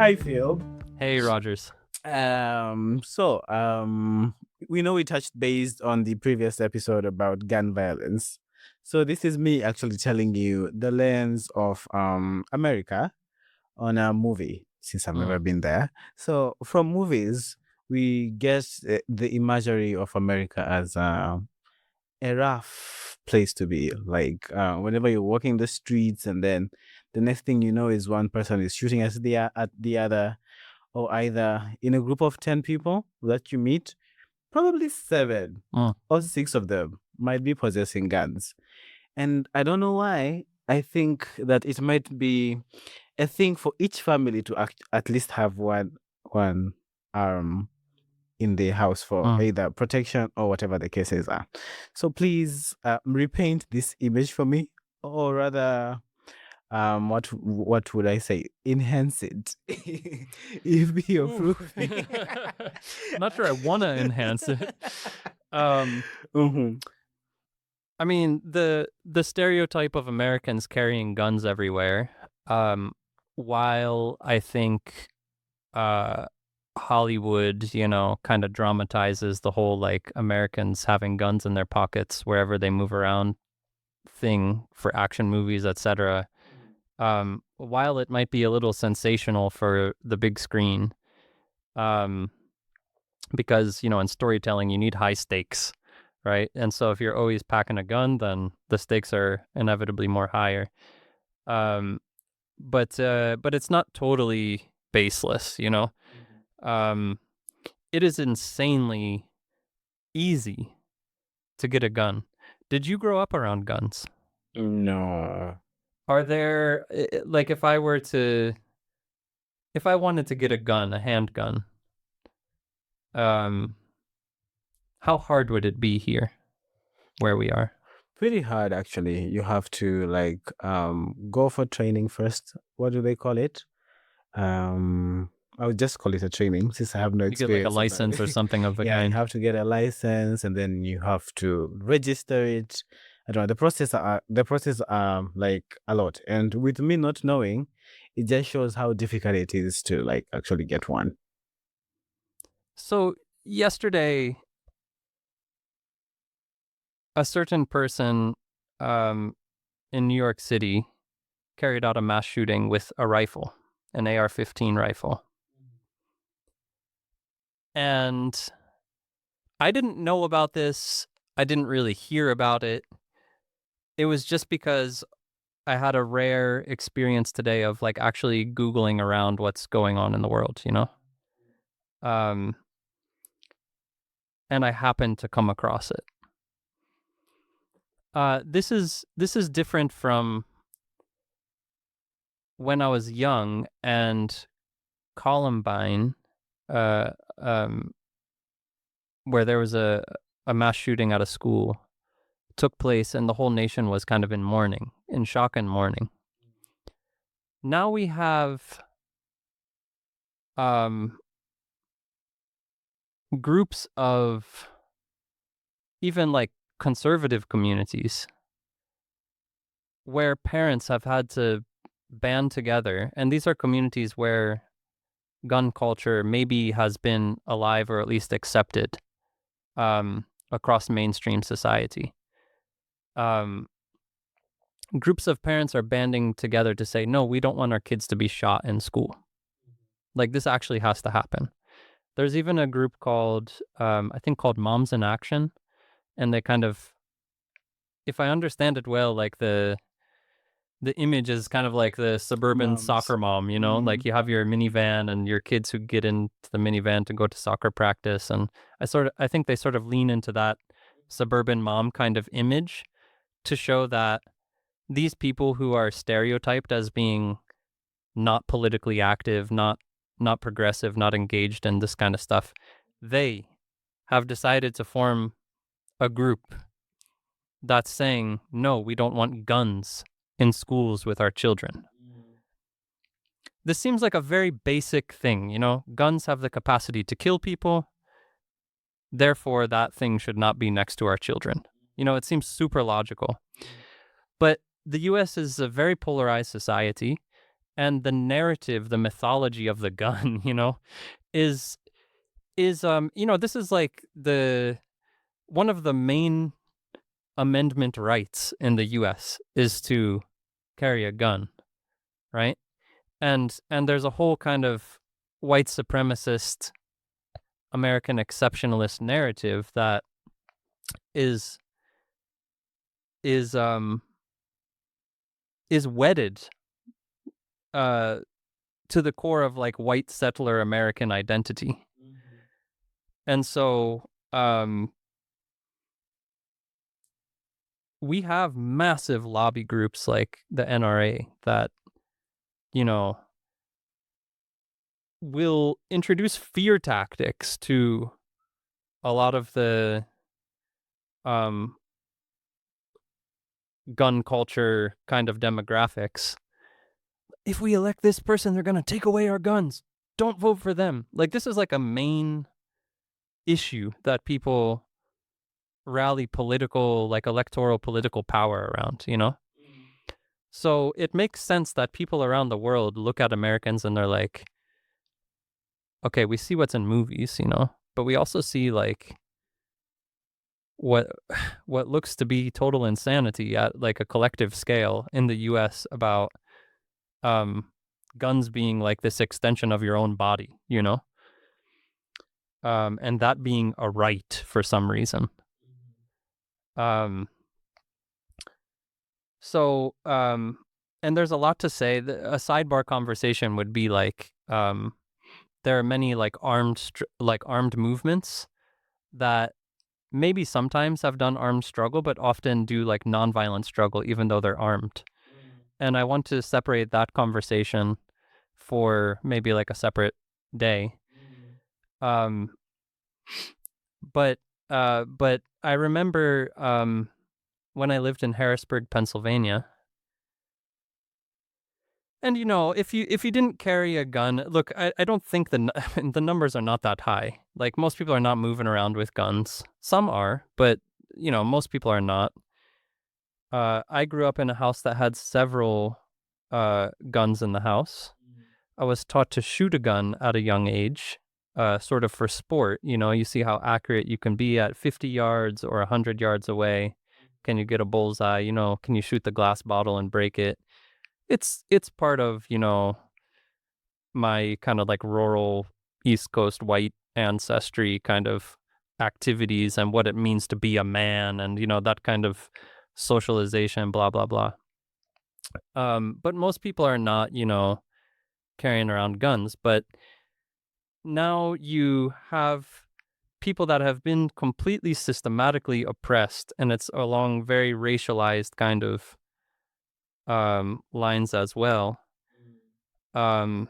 Hi, Phil. Hey, Rodgers. We know we touched base on the previous episode about gun violence. So this is me actually telling you the lens of America on a movie, since I've never been there. So from movies, we get the imagery of America as a rough place to be. Like whenever you're walking the streets, and then the next thing you know is one person is shooting at the other, or either in a group of 10 people that you meet, probably 7 or 6 of them might be possessing guns. And I don't know why. I think that it might be a thing for each family to at least have one arm in the house for either protection or whatever the cases are. So please repaint this image for me, or rather, what would I say? Enhance it. If you're approving. Not sure I want to enhance it. Mhm. I mean, the stereotype of Americans carrying guns everywhere, while I think Hollywood, kind of dramatizes the whole like Americans having guns in their pockets wherever they move around thing for action movies, etc. While it might be a little sensational for the big screen, because in storytelling you need high stakes, right? And so if you're always packing a gun, then the stakes are inevitably more higher. But it's not totally baseless, It is insanely easy to get a gun. Did you grow up around guns? No. Are there, like, if I wanted to get a gun, a handgun, how hard would it be here where we are? Pretty hard, actually. You have to go for training first. What do they call it? I would just call it a training, since I have no You get like a experience. license or something of the Yeah, you kind. have to get a license, and then you have to register it. I don't know. The process are like a lot. And with me not knowing, it just shows how difficult it is to like actually get one. So yesterday, a certain person in New York City carried out a mass shooting with a rifle, an AR-15 rifle. And I didn't know about this. I didn't really hear about it. It was just because I had a rare experience today of like actually Googling around what's going on in the world, and I happened to come across it. This is different from when I was young and Columbine, where there was a mass shooting at a school, took place, and the whole nation was kind of in mourning, in shock and mourning. Now we have groups of even like conservative communities where parents have had to band together, and these are communities where gun culture maybe has been alive or at least accepted across mainstream society. Groups of parents are banding together to say, no, we don't want our kids to be shot in school. Like, this actually has to happen. There's even a group called, I think called Moms in Action. And they kind of, if I understand it well, like the image is kind of like the suburban soccer mom, like you have your minivan and your kids who get into the minivan to go to soccer practice. And I think they sort of lean into that suburban mom kind of image to show that these people who are stereotyped as being not politically active, not progressive, not engaged in this kind of stuff, they have decided to form a group that's saying, no, we don't want guns in schools with our children. This seems like a very basic thing, guns have the capacity to kill people, therefore that thing should not be next to our children. It seems super logical. But the US is a very polarized society, and the narrative, the mythology of the gun, is this is like the one of the main amendment rights in the US is to carry a gun, right? And there's a whole kind of white supremacist American exceptionalist narrative that is is um is wedded uh to the core of like white settler American identity. And so we have massive lobby groups like the NRA that, will introduce fear tactics to a lot of the gun culture kind of demographics. If we elect this person, they're going to take away our guns. Don't vote for them. Like, this is like a main issue that people rally political, like electoral political power around, So it makes sense that people around the world look at Americans and they're like, okay, we see what's in movies, but we also see like what looks to be total insanity at like a collective scale in the US about guns being like this extension of your own body, and that being a right for some reason. And there's a lot to say. A sidebar conversation would be like, there are many like armed movements that maybe sometimes have done armed struggle, but often do like nonviolent struggle, even though they're armed. And I want to separate that conversation for maybe like a separate day. But I remember when I lived in Harrisburg, Pennsylvania. And if you didn't carry a gun, look, I don't think the numbers are not that high. Like, most people are not moving around with guns. Some are, but most people are not. I grew up in a house that had several guns in the house. I was taught to shoot a gun at a young age, sort of for sport. You see how accurate you can be at 50 yards or 100 yards away. Can you get a bullseye? Can you shoot the glass bottle and break it? It's part of, my kind of like rural East Coast white ancestry kind of activities and what it means to be a man and, that kind of socialization, blah, blah, blah. But most people are not, carrying around guns. But now you have people that have been completely systematically oppressed, and it's along very racialized kind of lines as well. You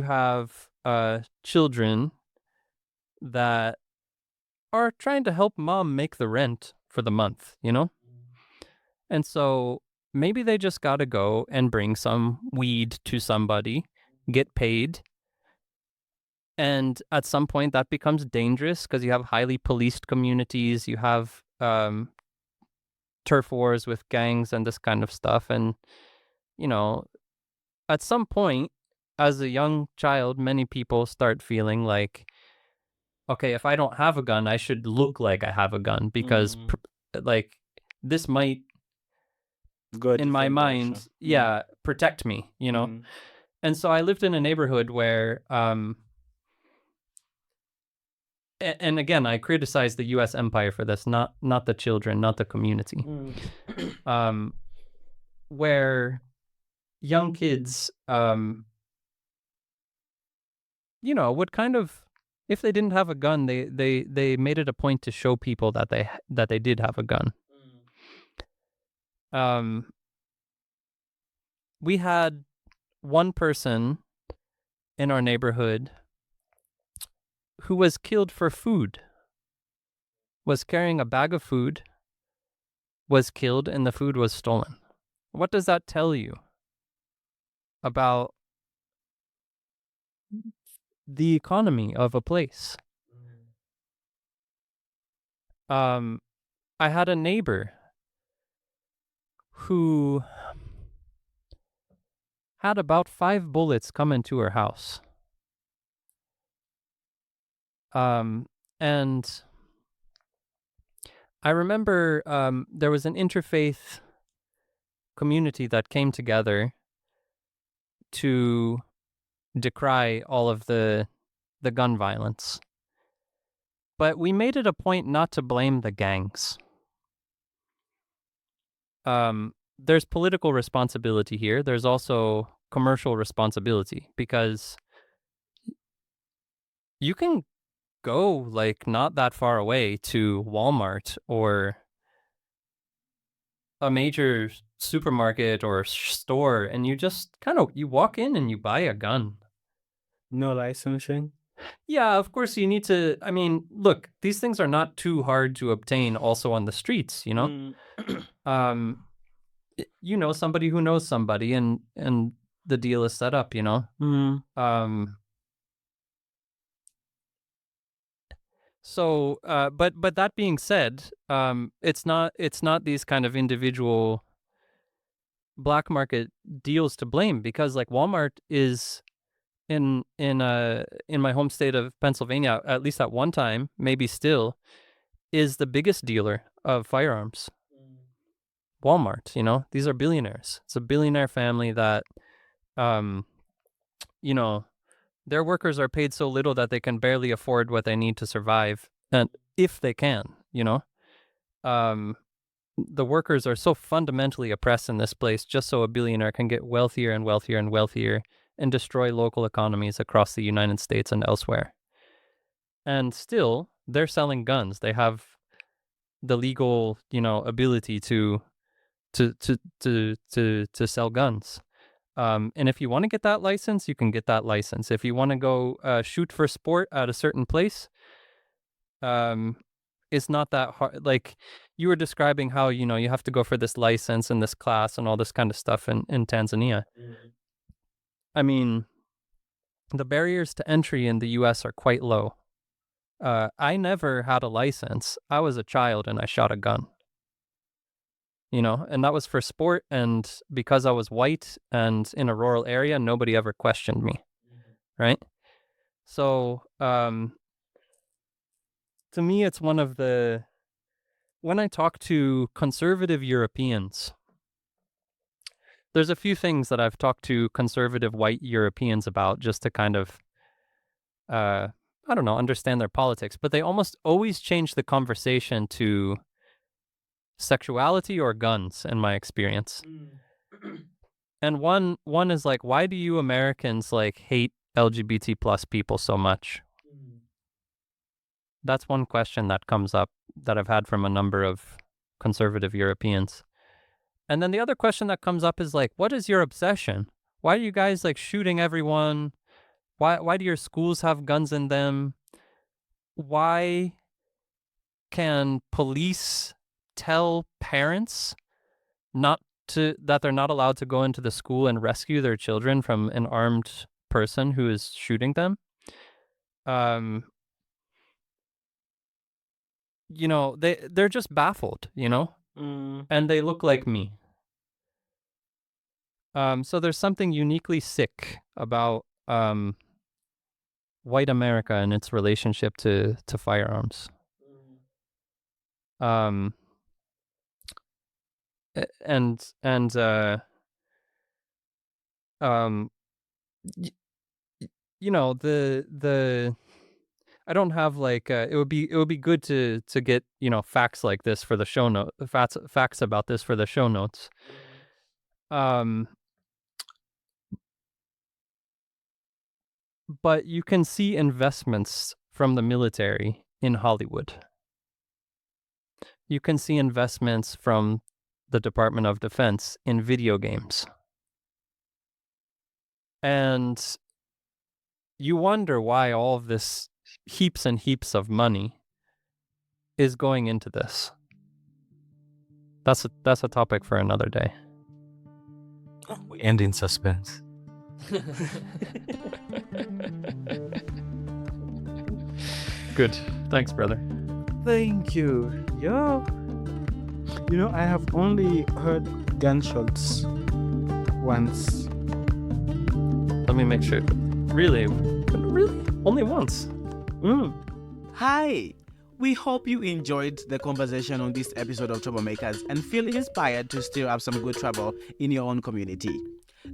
have children that are trying to help mom make the rent for the month, And so maybe they just got to go and bring some weed to somebody, get paid. And at some point that becomes dangerous because you have highly policed communities, you have turf wars with gangs and this kind of stuff. And, at some point, as a young child, many people start feeling like, okay, if I don't have a gun, I should look like I have a gun because like this might, in my mind, protect me, And so I lived in a neighborhood where, and again, I criticize the U.S. empire for this, not the children, not the community, where young kids, would kind of, if they didn't have a gun, they made it a point to show people that they did have a gun. We had one person in our neighborhood who was killed for food, was carrying a bag of food, was killed, and the food was stolen. What does that tell you about the economy of a place? I had a neighbor who had about 5 bullets come into her house. And I remember there was an interfaith community that came together to decry all of the gun violence. But we made it a point not to blame the gangs. There's political responsibility here. There's also commercial responsibility, because you can go like not that far away to Walmart or a major supermarket or store, and you just you walk in and you buy a gun. No licensing? Yeah, of course you need to. I mean, look, these things are not too hard to obtain also on the streets, you know? You know somebody who knows somebody, and the deal is set up, you know? So, but that being said, it's not these kind of individual black market deals to blame, because like Walmart is in my home state of Pennsylvania, at least at one time, maybe still, is the biggest dealer of firearms. Walmart, you know, these are billionaires. It's a billionaire family that, you know, their workers are paid so little that they can barely afford what they need to survive. And if they can, you know, the workers are so fundamentally oppressed in this place just so a billionaire can get wealthier and wealthier and wealthier and destroy local economies across the United States and elsewhere. And still, they're selling guns. They have the legal, you know, ability to sell guns. And if you want to get that license, you can get that license. If you want to go shoot for sport at a certain place, it's not that hard. Like you were describing how, you know, you have to go for this license and this class and all this kind of stuff in Tanzania. I mean, the barriers to entry in the US are quite low. I never had a license. I was a child and I shot a gun. You know, and that was for sport, and because I was white and in a rural area, nobody ever questioned me, right? So, to me, it's one of the, when I talk to conservative Europeans, there's a few things that I've talked to conservative white Europeans about just to kind of, I don't know, understand their politics, but they almost always change the conversation to sexuality or guns, in my experience. And one is like, why do you Americans like hate LGBT plus people so much? That's one question that comes up that I've had from a number of conservative Europeans. And then the other question that comes up is like, what is your obsession? Why are you guys like shooting everyone? Why do your schools have guns in them? Why can police tell parents that they're not allowed to go into the school and rescue their children from an armed person who is shooting them? You know, they're just baffled, you know? And they look like me. So there's something uniquely sick about white America and its relationship to firearms. You know, the I don't have like it would be good to get, you know, facts like this for the show note, facts about this for the show notes. But you can see investments from the military in Hollywood. You can see investments from the Department of Defense in video games. And you wonder why all of this heaps and heaps of money is going into this. That's a topic for another day. We end in suspense. Good. Thanks, brother. Thank you. Yo. You know, I have only heard gunshots once Let me make sure. Really? Only once. Hi! We hope you enjoyed the conversation on this episode of Troublemakers and feel inspired to stir up some good trouble in your own community.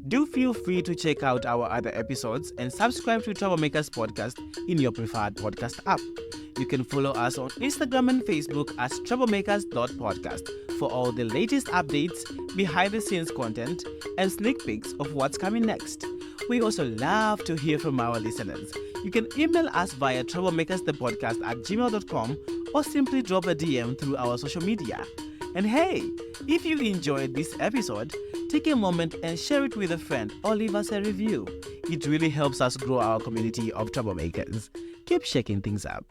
Do feel free to check out our other episodes and subscribe to Troublemakers Podcast in your preferred podcast app. You can follow us on Instagram and Facebook as troublemakers.podcast for all the latest updates, behind-the-scenes content, and sneak peeks of what's coming next. We also love to hear from our listeners. You can email us via troublemakersthepodcast@gmail.com or simply drop a DM through our social media. And hey, if you enjoyed this episode, take a moment and share it with a friend or leave us a review. It really helps us grow our community of troublemakers. Keep shaking things up.